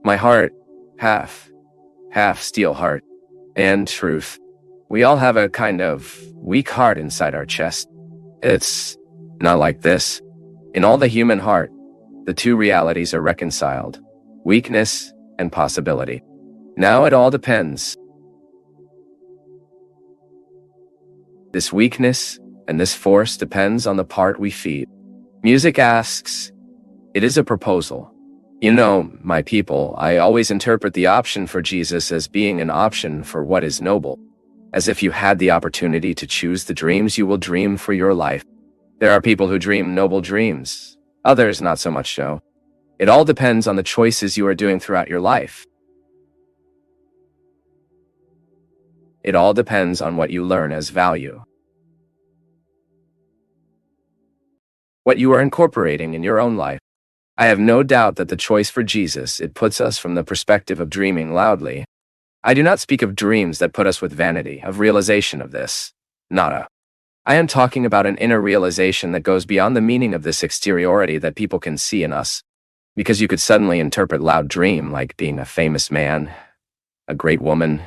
My heart, half steel heart, and truth. We all have a kind of weak heart inside our chest. It's not like this. In all the human heart, the two realities are reconciled: weakness and possibility. Now it all depends. This weakness and this force depends on the part we feed. Music asks, it is a proposal. You know, my people, I always interpret the option for Jesus as being an option for what is noble, as if you had the opportunity to choose the dreams you will dream for your life. There are people who dream noble dreams, others not so much so. It all depends on the choices you are doing throughout your life. It all depends on what you learn as value, what you are incorporating in your own life. I have no doubt that the choice for Jesus, it puts us from the perspective of dreaming loudly. I do not speak of dreams that put us with vanity, of realization of this. Nada. I am talking about an inner realization that goes beyond the meaning of this exteriority that people can see in us. Because you could suddenly interpret loud dream like being a famous man, a great woman,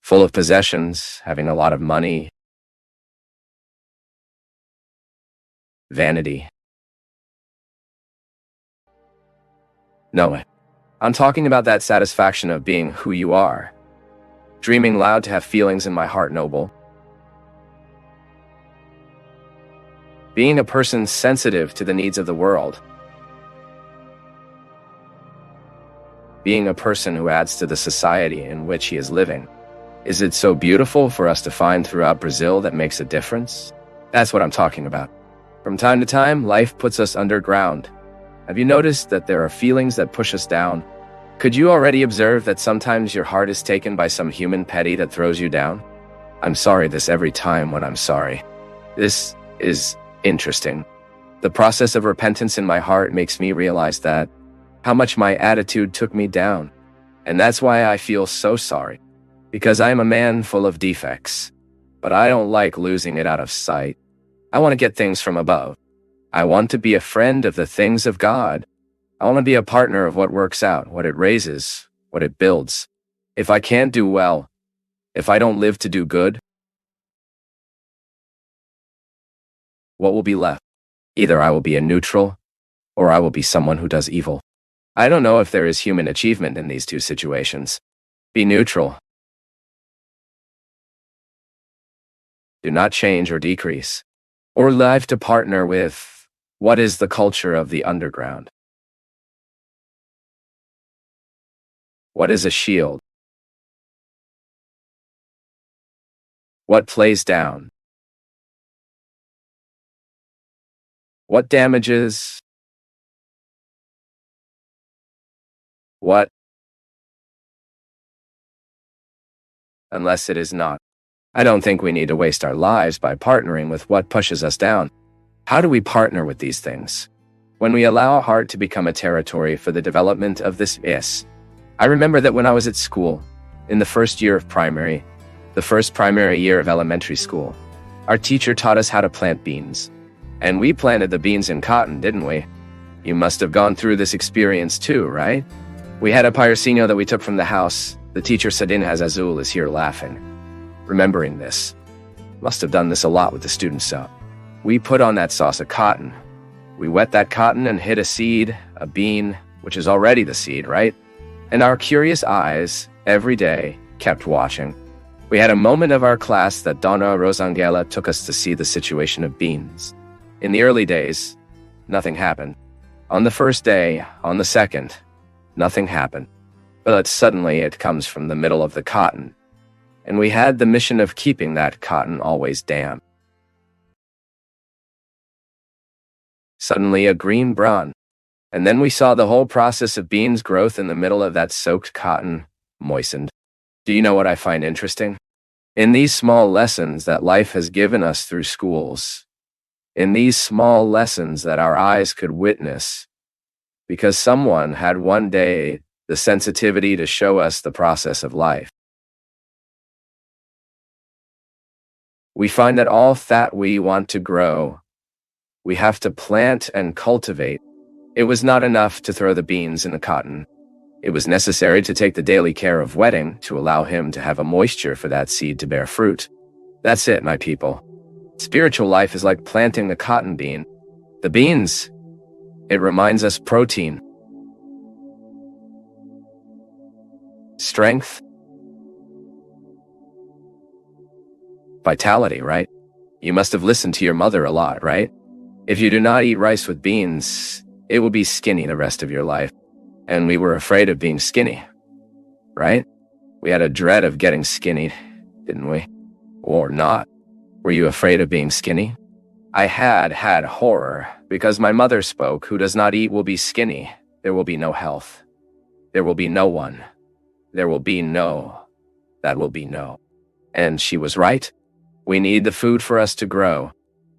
full of possessions, having a lot of money. Vanity. No, I'm talking about that satisfaction of being who you are. Dreaming loud to have feelings in my heart noble. Being a person sensitive to the needs of the world. Being a person who adds to the society in which he is living. Is it so beautiful for us to find throughout Brazil that makes a difference? That's what I'm talking about. From time to time, life puts us underground. Have you noticed that there are feelings that push us down? Could you already observe that sometimes your heart is taken by some human petty that throws you down? I'm sorry this every time when I'm sorry. This is interesting. The process of repentance in my heart makes me realize that how much my attitude took me down. And that's why I feel so sorry. Because I am a man full of defects. But I don't like losing it out of sight. I want to get things from above. I want to be a friend of the things of God. I want to be a partner of what works out, what it raises, what it builds. If I can't do well, if I don't live to do good, what will be left? Either I will be a neutral, or I will be someone who does evil. I don't know if there is human achievement in these two situations. Be neutral. Do not change or decrease, or live to partner with what is the culture of the underground. What is a shield? What plays down? What damages? What? Unless it is not. I don't think we need to waste our lives by partnering with what pushes us down. How do we partner with these things? When we allow our heart to become a territory for the development of this is. I remember that when I was at school, in the first year of primary, the first primary year of elementary school, our teacher taught us how to plant beans. And we planted the beans in cotton, didn't we? You must have gone through this experience too, right? We had a paircinho that we took from the house. The teacher said, "Inhas Azul is here laughing." Remembering this. Must have done this a lot with the students, so. We put on that sauce of cotton. We wet that cotton and hid a seed, a bean, which is already the seed, right? And our curious eyes, every day, kept watching. We had a moment of our class that Donna Rosangela took us to see the situation of beans. In the early days, nothing happened. On the first day, on the second, nothing happened. But suddenly it comes from the middle of the cotton. And we had the mission of keeping that cotton always damp. Suddenly a green brown. And then we saw the whole process of beans growth in the middle of that soaked cotton, moistened. Do you know what I find interesting? In these small lessons that life has given us through schools, in these small lessons that our eyes could witness, because someone had one day the sensitivity to show us the process of life. We find that all that we want to grow, we have to plant and cultivate. It was not enough to throw the beans in the cotton. It was necessary to take the daily care of wetting to allow him to have a moisture for that seed to bear fruit. That's it, my people. Spiritual life is like planting the cotton bean. The beans, it reminds us protein, strength, vitality, right? You must have listened to your mother a lot, right? If you do not eat rice with beans, it will be skinny the rest of your life. And we were afraid of being skinny, right? We had a dread of getting skinny, didn't we? Or not. Were you afraid of being skinny? I had horror, because my mother spoke, who does not eat will be skinny. There will be no health. There will be no one. There will be no. That will be no. And she was right. We need the food for us to grow.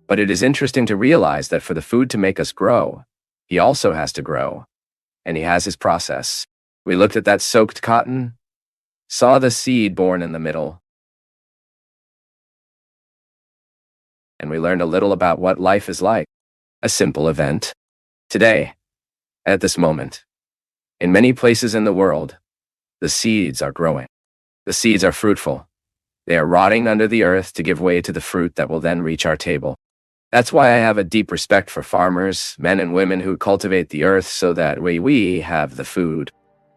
But it is interesting to realize that for the food to make us grow, he also has to grow. And he has his process. We looked at that soaked cotton, saw the seed born in the middle, and we learned a little about what life is like. A simple event. Today, at this moment, in many places in the world, the seeds are growing. The seeds are fruitful. They are rotting under the earth to give way to the fruit that will then reach our table. That's why I have a deep respect for farmers, men and women who cultivate the earth so that we have the food.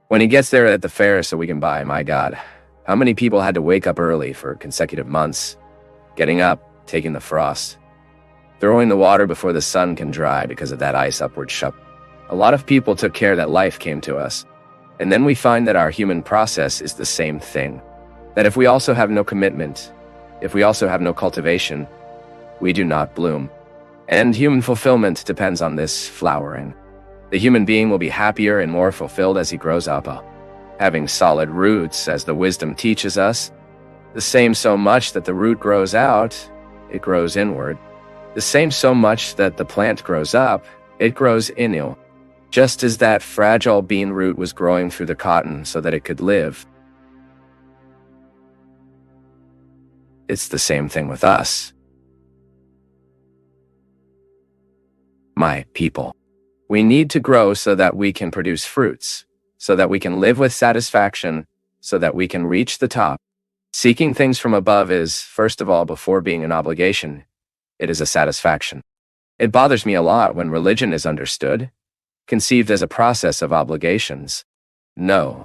When he gets there at the fair so we can buy, my God, how many people had to wake up early for consecutive months, getting up, taking the frost, throwing the water before the sun can dry because of that ice upward shove. A lot of people took care that life came to us. And then we find that our human process is the same thing. That if we also have no commitment, if we also have no cultivation, we do not bloom. And human fulfillment depends on this flowering. The human being will be happier and more fulfilled as he grows up, having solid roots, as the wisdom teaches us. The same so much that the root grows out, it grows inward. The same so much that the plant grows up, it grows inward. Just as that fragile bean root was growing through the cotton so that it could live. It's the same thing with us. My people, we need to grow so that we can produce fruits, so that we can live with satisfaction, so that we can reach the top. Seeking things from above is, first of all, before being an obligation, it is a satisfaction. It bothers me a lot when religion is understood, conceived as a process of obligations. No.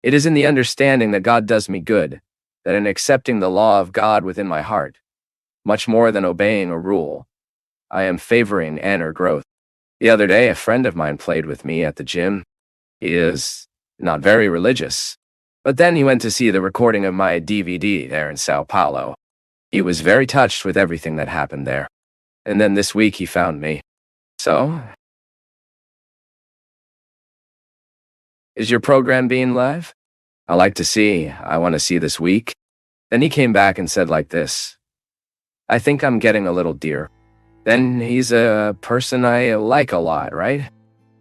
It is in the understanding that God does me good, that in accepting the law of God within my heart, much more than obeying a rule, I am favoring inner growth. The other day, a friend of mine played with me at the gym. He is not very religious, but then he went to see the recording of my DVD there in São Paulo. He was very touched with everything that happened there. And then this week he found me. So, is your program being live? I want to see this week. Then he came back and said like this, I think I'm getting a little dear. Then he's a person I like a lot, right?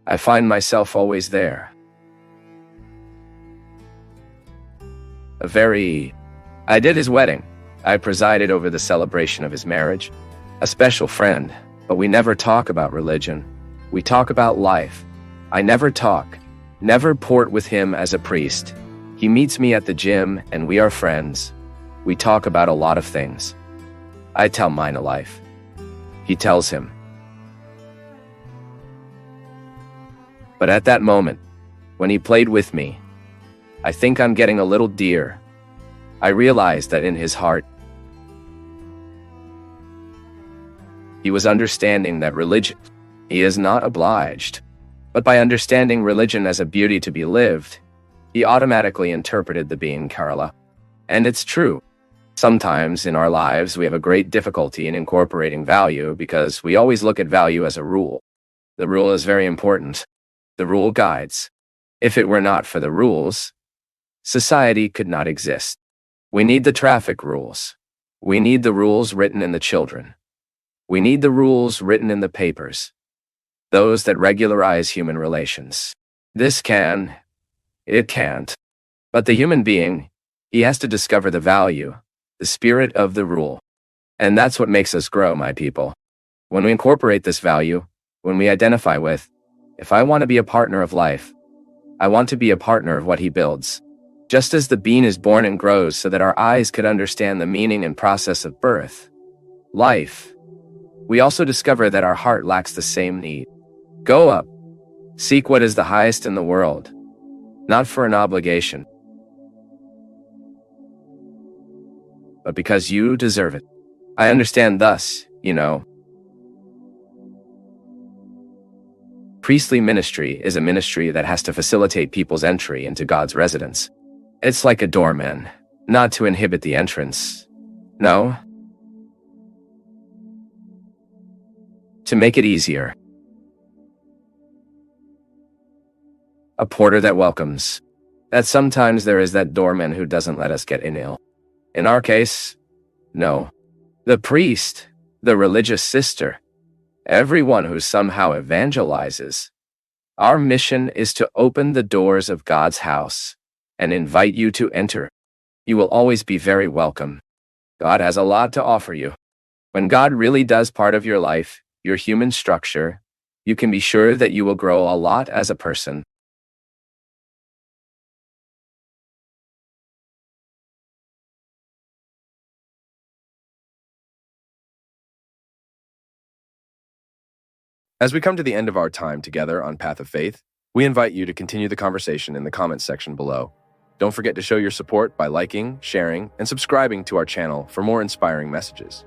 I find myself always there. I did his wedding. I presided over the celebration of his marriage. A special friend, but we never talk about religion. We talk about life. I never port with him as a priest. He meets me at the gym and we are friends. We talk about a lot of things. I tell mine a life. He tells him. But at that moment, when he played with me, I think I'm getting a little dear. I realized that in his heart, he was understanding that religion, he is not obliged. But by understanding religion as a beauty to be lived, he automatically interpreted the being Carla. And it's true. Sometimes in our lives, we have a great difficulty in incorporating value because we always look at value as a rule. The rule is very important. The rule guides. If it were not for the rules, society could not exist. We need the traffic rules. We need the rules written in the children. We need the rules written in the papers. Those that regularize human relations. It can't. But the human being, he has to discover the value, the spirit of the rule. And that's what makes us grow, my people. When we incorporate this value, when we identify with, if I want to be a partner of life, I want to be a partner of what he builds. Just as the bean is born and grows so that our eyes could understand the meaning and process of birth, life, we also discover that our heart lacks the same need. Go up. Seek what is the highest in the world, not for an obligation, but because you deserve it. I understand thus, priestly ministry is a ministry that has to facilitate people's entry into God's residence. It's like a doorman, not to inhibit the entrance. No. To make it easier. A porter that welcomes. That sometimes there is that doorman who doesn't let us get in ill. In our case, no. The priest, the religious sister, everyone who somehow evangelizes. Our mission is to open the doors of God's house and invite you to enter. You will always be very welcome. God has a lot to offer you. When God really does part of your life, your human structure, you can be sure that you will grow a lot as a person. As we come to the end of our time together on Path of Faith, we invite you to continue the conversation in the comments section below. Don't forget to show your support by liking, sharing, and subscribing to our channel for more inspiring messages.